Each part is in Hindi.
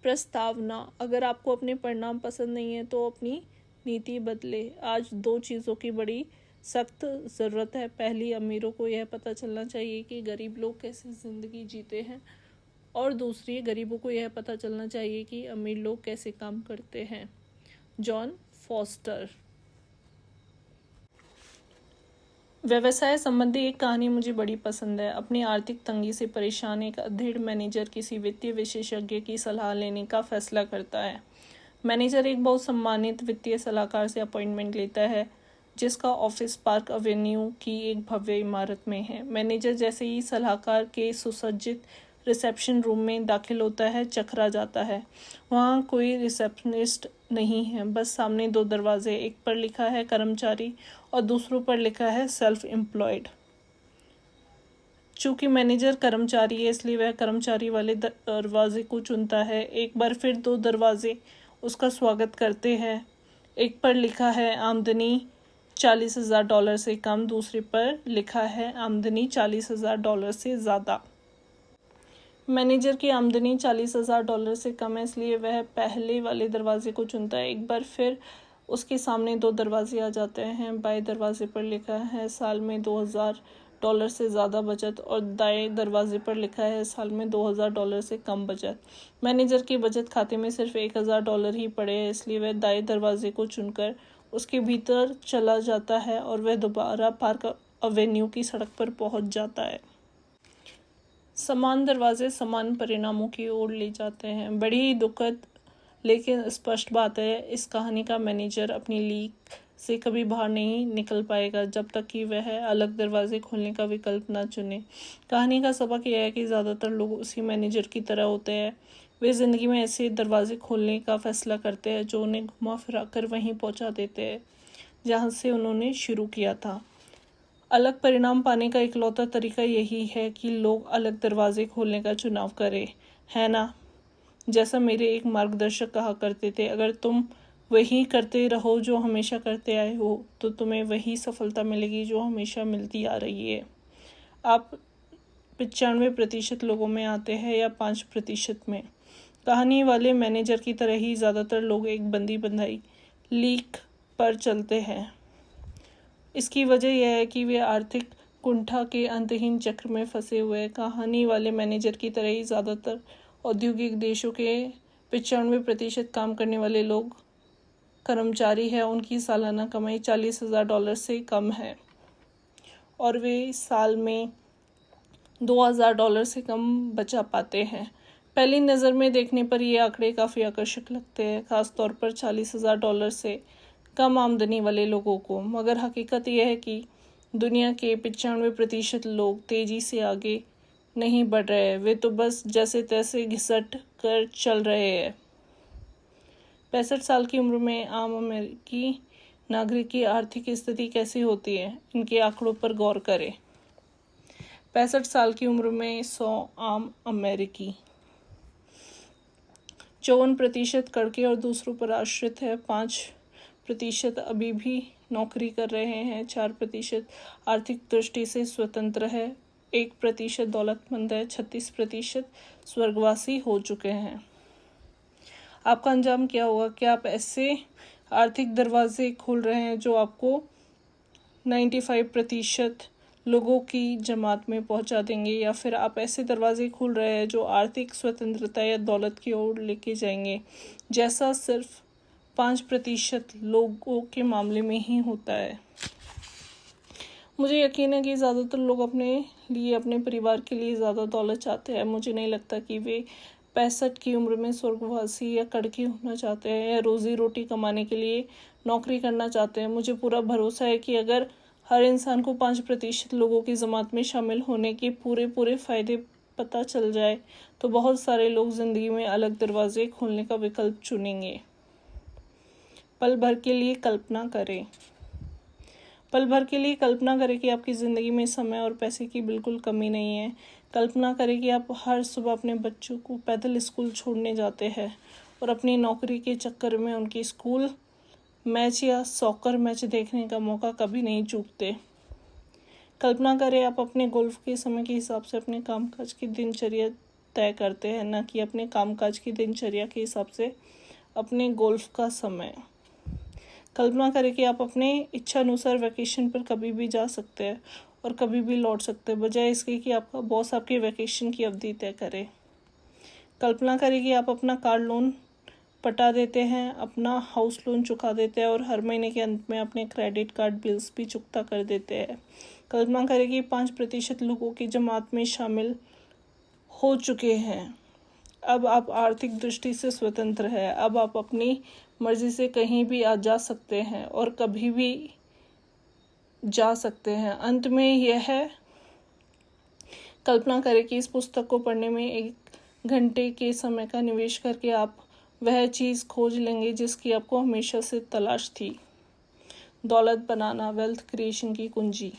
प्रस्तावना। अगर आपको अपने परिणाम पसंद नहीं है तो अपनी नीति बदले। आज दो चीज़ों की बड़ी सख्त ज़रूरत है। पहली, अमीरों को यह पता चलना चाहिए कि गरीब लोग कैसे ज़िंदगी जीते हैं, और दूसरी, गरीबों को यह पता चलना चाहिए कि अमीर लोग कैसे काम करते हैं। John foster. व्यवसाय संबंधी एक कहानी मुझे बड़ी पसंद है। अपनी आर्थिक तंगी से परेशान एक अधेड़ मैनेजर किसी वित्तीय विशेषज्ञ की सलाह लेने का फैसला करता है। मैनेजर एक बहुत सम्मानित वित्तीय सलाहकार से अपॉइंटमेंट लेता है, जिसका ऑफिस पार्क एवेन्यू की एक भव्य इमारत में है। मैनेजर जैसे ही सलाहकार के सुसज्जित रिसेप्शन रूम में दाखिल होता है, चकरा जाता है। वहाँ कोई रिसेप्शनिस्ट नहीं है, बस सामने दो दरवाजे, एक पर लिखा है कर्मचारी और दूसरों पर लिखा है सेल्फ एम्प्लॉयड। चूंकि मैनेजर कर्मचारी है, इसलिए वह कर्मचारी वाले दरवाजे को चुनता है। एक बार फिर दो दरवाजे उसका स्वागत करते हैं। एक पर लिखा है आमदनी $40,000 से कम, दूसरे पर लिखा है आमदनी $40,000 से ज़्यादा। मैनेजर की आमदनी $40,000 से कम है, इसलिए वह पहले वाले दरवाजे को चुनता है। एक बार फिर उसके सामने दो दरवाजे आ जाते हैं। बाएं दरवाजे पर लिखा है साल में $2,000 से ज़्यादा बचत, और दाएं दरवाजे पर लिखा है साल में $2,000 से कम बचत। मैनेजर के बचत खाते में सिर्फ $1,000 ही पड़े हैं, इसलिए वह दाएं दरवाजे को चुनकर उसके भीतर चला जाता है और वह दोबारा पार्क एवेन्यू की सड़क पर पहुंच जाता है। समान दरवाजे समान परिणामों की ओर ले जाते हैं। बड़ी ही दुखद लेकिन स्पष्ट बात है, इस कहानी का मैनेजर अपनी लीक से कभी बाहर नहीं निकल पाएगा जब तक कि वह अलग दरवाजे खोलने का विकल्प न चुने। कहानी का सबक यह है कि ज़्यादातर लोग उसी मैनेजर की तरह होते हैं। वे ज़िंदगी में ऐसे दरवाजे खोलने का फैसला करते हैं जो उन्हें घुमा फिरा कर वहीं पहुंचा देते हैं जहां से उन्होंने शुरू किया था। अलग परिणाम पाने का इकलौता तरीका यही है कि लोग अलग दरवाजे खोलने का चुनाव करें, है ना? जैसा मेरे एक मार्गदर्शक कहा करते थे, अगर तुम वही करते रहो जो हमेशा करते आए हो तो तुम्हें वही सफलता मिलेगी जो हमेशा मिलती आ रही है। आप 95% लोगों में आते हैं या 5% में। कहानी वाले मैनेजर की तरह ही ज़्यादातर लोग एक बंदी बंधाई लीक पर चलते हैं। इसकी वजह यह है कि वे आर्थिक कुंठा के अंतहीन चक्र में फंसे हुए हैं। कहानी वाले मैनेजर की तरह ही ज़्यादातर औद्योगिक देशों के 95% काम करने वाले लोग कर्मचारी हैं। उनकी सालाना कमाई $40,000 से कम है और वे साल में $2,000 से कम बचा पाते हैं। पहली नज़र में देखने पर ये आंकड़े काफ़ी आकर्षक लगते हैं, खासतौर पर $40,000 से कम आमदनी वाले लोगों को। मगर हकीकत यह है कि दुनिया के 95% लोग तेज़ी से आगे नहीं बढ़ रहे हैं। वे तो बस जैसे तैसे घिसट कर चल रहे हैं। 65 साल की उम्र में आम अमेरिकी नागरिक की आर्थिक स्थिति कैसी होती है, इनके आंकड़ों पर गौर करें। 65 साल की उम्र में 100 आम अमेरिकी 54% करके और दूसरों पर आश्रित है, 5% अभी भी नौकरी कर रहे हैं, 4% आर्थिक दृष्टि से स्वतंत्र है, 1% दौलतमंद है, 36% स्वर्गवासी हो चुके हैं। आपका अंजाम क्या होगा? क्या आप ऐसे आर्थिक दरवाजे खोल रहे हैं जो आपको 95% लोगों की जमात में पहुंचा देंगे, या फिर आप ऐसे दरवाजे खोल रहे हैं जो आर्थिक स्वतंत्रता या दौलत की ओर लेके जाएंगे, जैसा सिर्फ 5% लोगों के मामले में ही होता है। मुझे यकीन है कि ज़्यादातर लोग अपने लिए, अपने परिवार के लिए ज़्यादा दौलत चाहते हैं। मुझे नहीं लगता कि वे 65 की उम्र में स्वर्गवासी या कड़की होना चाहते हैं या रोज़ी रोटी कमाने के लिए नौकरी करना चाहते हैं। मुझे पूरा भरोसा है कि अगर हर इंसान को 5% लोगों की जमात में शामिल होने के पूरे फ़ायदे पता चल जाए तो बहुत सारे लोग ज़िंदगी में अलग दरवाजे खोलने का विकल्प चुनेंगे। पल भर के लिए कल्पना करें। पल भर के लिए कल्पना करें कि आपकी ज़िंदगी में समय और पैसे की बिल्कुल कमी नहीं है। कल्पना करें कि आप हर सुबह अपने बच्चों को पैदल स्कूल छोड़ने जाते हैं और अपनी नौकरी के चक्कर में उनकी स्कूल मैच या सॉकर मैच देखने का मौका कभी नहीं चूकते। कल्पना करें आप अपने गोल्फ के समय के हिसाब से अपने कामकाज की दिनचर्या तय करते हैं, न कि अपने कामकाज की दिनचर्या के हिसाब से अपने गोल्फ का समय। कल्पना करें कि आप अपने इच्छा अनुसार वैकेशन पर कभी भी जा सकते हैं और कभी भी लौट सकते हैं, बजाय इसके कि आपका बॉस आपके वैकेशन की अवधि तय करे। कल्पना करें कि आप अपना कार लोन पटा देते हैं, अपना हाउस लोन चुका देते हैं और हर महीने के अंत में अपने क्रेडिट कार्ड बिल्स भी चुकता कर देते हैं। कल्पना करें कि 5% लोगों की जमात में शामिल हो चुके हैं। अब आप आर्थिक दृष्टि से स्वतंत्र हैं। अब आप अपनी मर्जी से कहीं भी आ जा सकते हैं और कभी भी जा सकते हैं। अंत में यह है, कल्पना करें कि इस पुस्तक को पढ़ने में 1 घंटे के समय का निवेश करके आप वह चीज़ खोज लेंगे जिसकी आपको हमेशा से तलाश थी। दौलत बनाना, वेल्थ क्रिएशन की कुंजी।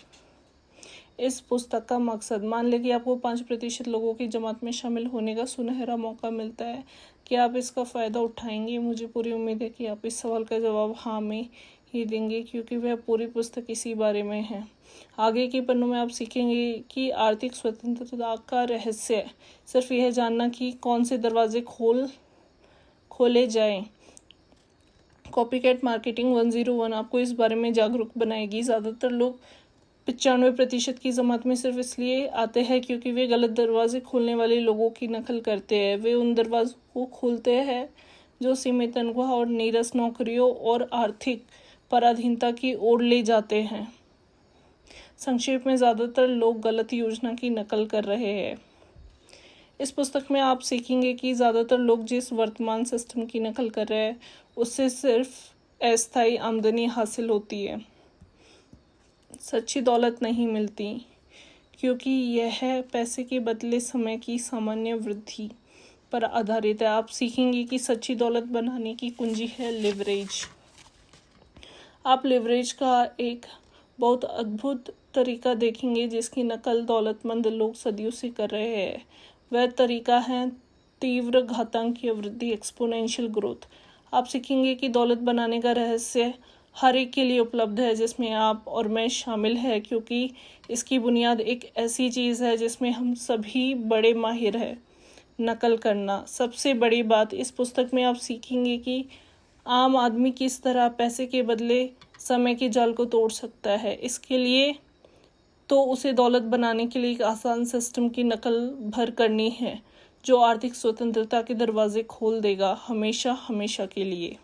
इस पुस्तक का मकसद, मान लें कि आपको 5% लोगों की जमात में शामिल होने का सुनहरा मौका मिलता है, कि आप इसका फ़ायदा उठाएंगे। मुझे पूरी उम्मीद है कि आप इस सवाल का जवाब हाँ में ही देंगे, क्योंकि वह पूरी पुस्तक इसी बारे में है। आगे के पन्नों में आप सीखेंगे कि आर्थिक स्वतंत्रता का रहस्य सिर्फ यह जानना कि कौन से दरवाजे खोले जाएं। कॉपीकैट मार्केटिंग 101 आपको इस बारे में जागरूक बनाएगी। ज़्यादातर लोग 95% की जमात में सिर्फ इसलिए आते हैं क्योंकि वे गलत दरवाजे खोलने वाले लोगों की नकल करते हैं। वे उन दरवाजों को खोलते हैं जो सीमित तनख्वाह और नीरस नौकरियों और आर्थिक पराधीनता की ओर ले जाते हैं। संक्षेप में, ज़्यादातर लोग गलत योजना की नकल कर रहे हैं। इस पुस्तक में आप सीखेंगे कि ज़्यादातर लोग जिस वर्तमान सिस्टम की नकल कर रहे हैं उससे सिर्फ अस्थायी आमदनी हासिल होती है, सच्ची दौलत नहीं मिलती, क्योंकि यह पैसे के बदले समय की सामान्य वृद्धि पर आधारित है। आप सीखेंगे कि सच्ची दौलत बनाने की कुंजी है लिवरेज। आप लिवरेज का एक बहुत अद्भुत तरीका देखेंगे जिसकी नकल दौलतमंद लोग सदियों से कर रहे हैं। वह तरीका है तीव्र घातांकीय वृद्धि, एक्सपोनेंशियल ग्रोथ। आप सीखेंगे कि दौलत बनाने का रहस्य हर एक के लिए उपलब्ध है, जिसमें आप और मैं शामिल है, क्योंकि इसकी बुनियाद एक ऐसी चीज़ है जिसमें हम सभी बड़े माहिर हैं, नकल करना। सबसे बड़ी बात, इस पुस्तक में आप सीखेंगे कि आम आदमी किस तरह पैसे के बदले समय के जाल को तोड़ सकता है। इसके लिए तो उसे दौलत बनाने के लिए एक आसान सिस्टम की नकल भर करनी है जो आर्थिक स्वतंत्रता के दरवाजे खोल देगा, हमेशा हमेशा के लिए।